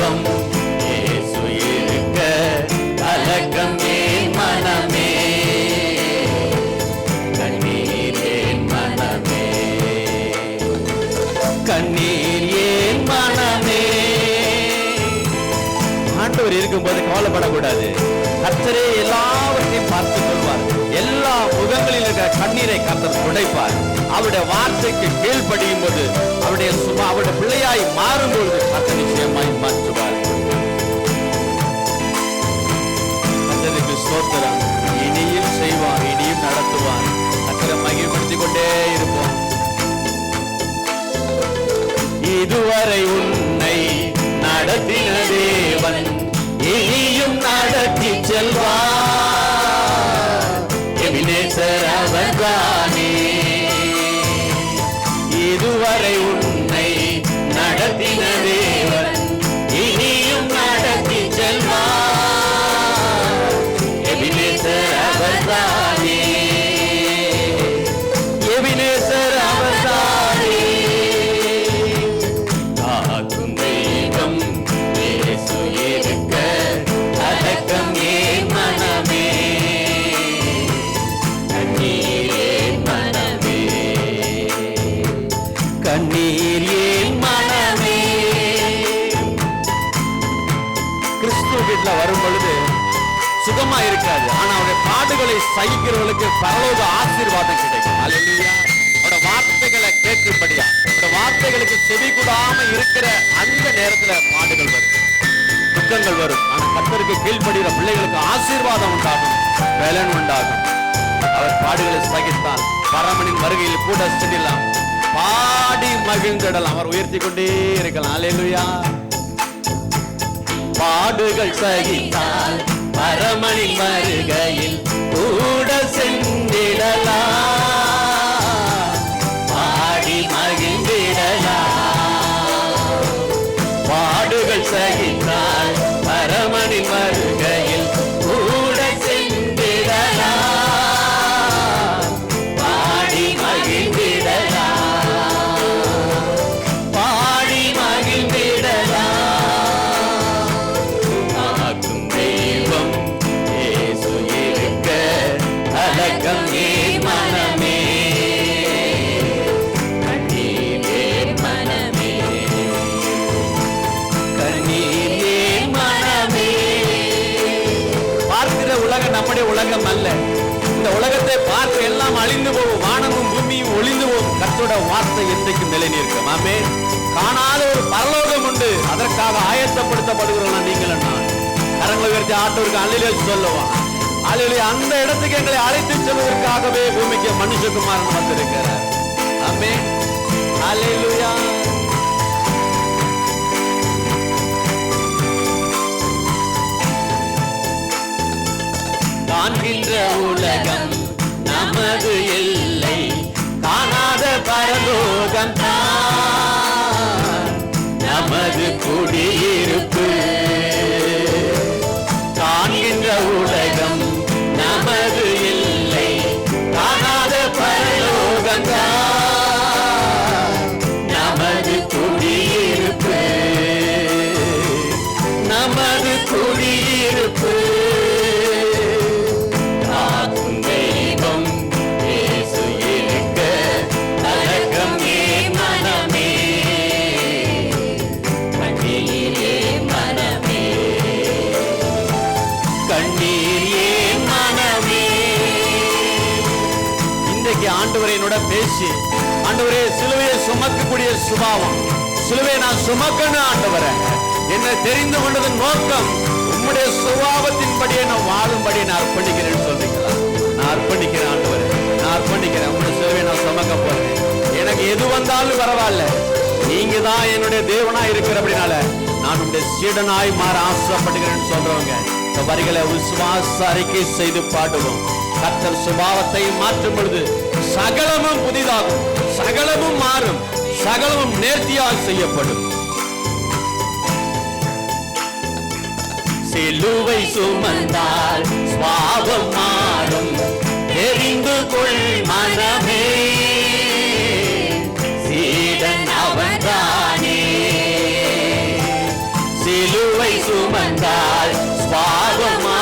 தெய்வம் இயேசு இருக்க கலக்கம் ஏன் மனமே, கண்ணீர் ஏன் மனமே, கண்ணீர் ஏன் மனமே. ஆண்டவர் இருக்கும்போது கவலைப்படக்கூடாது. கர்த்தரே எல்லாவற்றையும் பார்த்துக் கொள்வார். எல்லா முகங்களில் இருக்கிற கண்ணீரை கர்த்தர் துடைப்பார். அவருடைய வார்த்தைக்கு கீழ்ப்படியும் போது, அவருடைய பிள்ளையாய் மாறும்பொழுது கர்த்தர் நிச்சயமாய் மாற்றுவார். கர்த்தருக்கு ஸ்தோத்திரம். இனியும் செய்வார், இனியும் நடத்துவார். கர்த்தரை மகிமைப்படுத்திக் கொண்டே இருப்போம். இதுவரை உன்னை நடத்தின தேவன் இனியும் நடத்தி செல்வார். எபினேசர் அவர்தானே. இதுவரை உன்னை நடத்தின தேவன் இனியும் நடத்தி செல்வார். எபினேசர் அவர்தானே. எபினேசர் அவர்தானே. காக்கும் தெய்வம் இயேசு இருக்க கலக்கம் ஏன் மனமே, கண்ணீர் ஏன் மனமே, கண்ணீர் ஏன் மனமே. கிறிஸ்துவ வீட்டுல வரும் பொழுது சுகமா இருக்காது. ஆனா அவருடைய பாடுகளை சகிக்கிறவர்களுக்கு பரலோக ஆசீர்வாதம் கிடைக்கும். அல்லேலூயா. அவருடைய வார்த்தைகளை கேட்கும்படியா, அவருடைய வார்த்தைகளுக்கு செவி கூடாம இருக்கிற அந்த நேரத்துல பாடுகள் வரும், துக்கங்கள் வரும். ஆனா கர்த்தருக்கு கீழ்ப்படுகிற பிள்ளைகளுக்கு ஆசீர்வாதம் உண்டாகும், பலன் உண்டாகும். அவர் பாடுகளை சகித்தால் பரமனின் வருகையில் கூட செல்லலாம், பாடி மகிழ்ந்திடலாம். அவர் உயர்த்தி கொண்டே இருக்கலாம். அல்லேலூயா. பாடுகள் சகித்தால் பரமனின் வருகையில் கூட சென்றிடலாம், பாடி மகிழ்ந்திடலாம். பாடுகள் சகித்தால் பரமனின் வருகையில் கூட சென்றிடலாம், பாடி மகிழ்ந்திடலாம், பாடி மகிழ்ந்திடலாம். காக்கும் தெய்வம் இயேசு இருக்க கலக்கம் ஏன் மனமே, கண்ணீர் ஏன் மனமே, கண்ணீர் ஏன் மனமே. பார்க்கிற உலகம் நம்முடைய உலகம் அல்ல. இந்த உலகத்தை பார்த்து எல்லாம் அழிந்து போகும், வானமும் பூமியும் ஒளிந்து போகும். கர்த்தருடைய வார்த்தை என்றைக்கும் நிலை நிற்கும். ஆமென். காணாத ஒரு பரலோகம் உண்டு, அதற்காக ஆயத்தப்படுத்தப்படுகிறோம் நீங்கள். நான் கரங்களை உயர்த்தி ஆண்டவருக்கு அல்லேலூயா சொல்லுவான். அல்லேலூயா. அந்த இடத்துக்கு எங்களை அழைத்து செல்வதற்காகவே பூமிக்கு மனுஷகுமாரன் வந்திருக்கிறார். ஆமென். அல்லேலூயா. காண்கின்ற உலகம் நமது எல்லை, காணாத பரலோகம் தான் நமது குடியிருப்பு. காண்கின்ற உலகம் நமது எல்லை, காணாத பரலோகம் தான் நமது குடியிருப்பு, நமது குடியிருப்பு. காக்கும் தெய்வம் இயேசு இருக்க கலக்கம் ஏன் மனமே, கண்ணீர் ஏன் மனமே, கண்ணீர் ஏன் மனமே. இன்றைக்கு ஆண்டவரை என்னோட பேசி, ஆண்டவரே சிலுவையை சுமக்கக்கூடிய சுபாவம், சிலுவையை நான் சுமக்கணும் ஆண்டவரே, என்னை தெரிந்து கொண்டதன் நோக்கம் உம்முடைய சுபாவத்தின்படியே நான் வாழும்படி நான் அர்ப்பணிக்கிறேன்னு சொல்றீங்களா? நான் அர்ப்பணிக்கிறேன் ஆண்டவரே, நான் அர்ப்பணிக்கிறேன். உம்முடைய சிலுவையை நான் சுமக்க போறேன். எனக்கு எது வந்தாலும் பரவாயில்ல, நீங்க தான் என்னுடைய தேவனா இருக்கிற அப்படினால நான் உங்களுடைய சீடனாய் மாற ஆசைப்படுகிறேன்னு சொல்றவங்க இந்த வரிகளை விசுவாச அறிக்கை செய்து பாடுவோம். கர்த்தர் சுபாவத்தை மாற்றும் பொழுது சகலமும் புதிதாகும், சகலமும் மாறும், சகலமும் நேர்த்தியாக செய்யப்படும். சிலுவை சுமந்தால் சுபாவம் மாறும், தெரிந்து கொள் மனமே, சீடன் அவன்தானே. சிலுவை வந்தாள், சுவாபம்